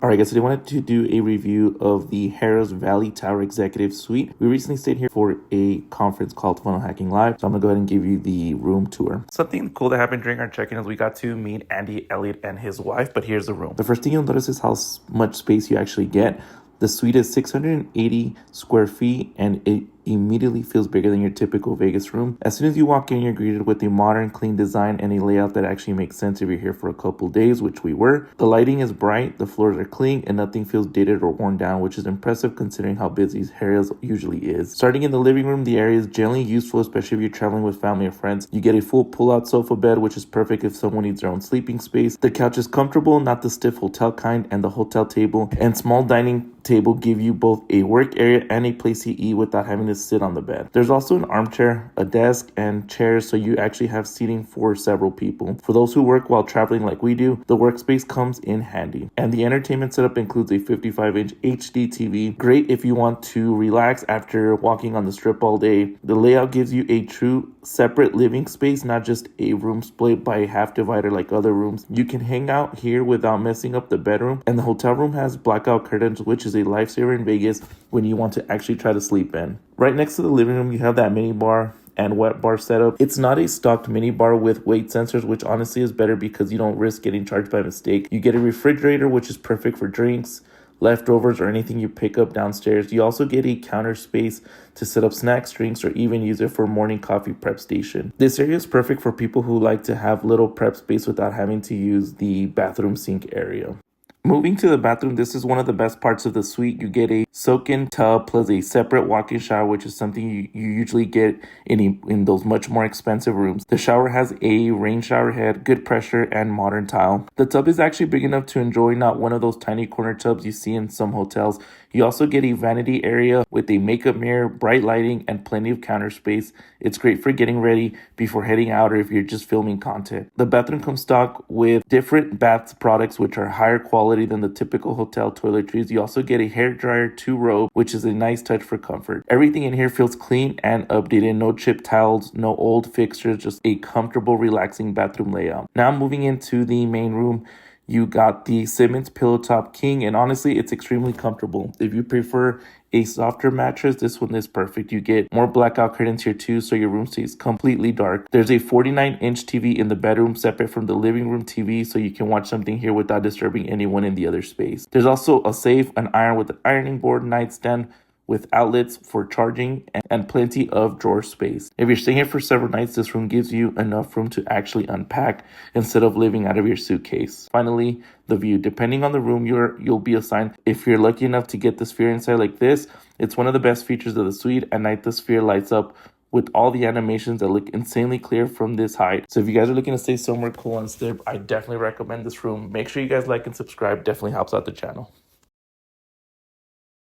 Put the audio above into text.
Alright guys, today I wanted to do a review of the Harrah's Valley Tower Executive Suite. We recently stayed here for a conference called Funnel Hacking Live, so I'm going to go ahead and give you the room tour. Something cool that happened during our check-in is we got to meet Andy Elliott and his wife, but here's the room. The first thing you'll notice is how much space you actually get. The suite is 680 square feet and it immediately feels bigger than your typical Vegas room. As soon as you walk in, you're greeted with a modern, clean design and a layout that actually makes sense if you're here for a couple days, which we were. The lighting is bright, the floors are clean, and nothing feels dated or worn down, which is impressive considering how busy Harrah's usually is. Starting in the living room, the area is generally useful, especially if you're traveling with family or friends. You get a full pull-out sofa bed, which is perfect if someone needs their own sleeping space. The couch is comfortable, not the stiff hotel kind, and the hotel table and small dining table give you both a work area and a place to eat without having to sit on the bed. There's also an armchair, a desk, and chairs, so you actually have seating for several people. For those who work while traveling like we do, the Workspace comes in handy. And the entertainment setup includes a 55-inch HDTV, great if you want to relax after walking on the strip all day. The layout gives you a true separate living space, not just a room split by a half divider like other rooms. You can hang out here without messing up the bedroom, and the hotel room has blackout curtains, which is a lifesaver in Vegas when you want to actually try to sleep in. Right next to the living room, you have that mini bar and wet bar setup. It's not a stocked mini bar with weight sensors, which honestly is better because you don't risk getting charged by mistake. You get a refrigerator, which is perfect for drinks, leftovers, or anything you pick up downstairs. You also get a counter space to set up snacks, drinks, or even use it for morning coffee prep station. This area is perfect for people who like to have little prep space without having to use the bathroom sink area. Moving to the bathroom, this is one of the best parts of the suite. You get a soak-in tub plus a separate walk-in shower, which is something you usually get in those much more expensive rooms. The shower has a rain shower head, good pressure, and modern tile. The tub is actually big enough to enjoy, not one of those tiny corner tubs you see in some hotels. You also get a vanity area with a makeup mirror, bright lighting, and plenty of counter space. It's great for getting ready before heading out or if you're just filming content. The bathroom comes stocked with different bath products which are higher quality than the typical hotel toiletries. You also get a hair dryer 2-row, which is a nice touch for comfort. Everything in here feels clean and updated. No chipped towels, no old fixtures, just a comfortable, relaxing bathroom layout. Now moving into the main room, you got the Simmons Pillow Top King, and honestly, it's extremely comfortable. If you prefer a softer mattress, this one is perfect. You get more blackout curtains here too, so your room stays completely dark. There's a 49-inch TV in the bedroom, separate from the living room TV, so you can watch something here without disturbing anyone in the other space. There's also a safe, an iron with an ironing board, nightstand with outlets for charging, and plenty of drawer space. If you're staying here for several nights, this room gives you enough room to actually unpack instead of living out of your suitcase. Finally, the view. Depending on the room you'll be assigned, if you're lucky enough to get the sphere inside like this, it's one of the best features of the suite. At night, the sphere lights up with all the animations that look insanely clear from this height. So if you guys are looking to stay somewhere cool and strip, I definitely recommend this room. Make sure you guys like and subscribe. Definitely helps out the channel.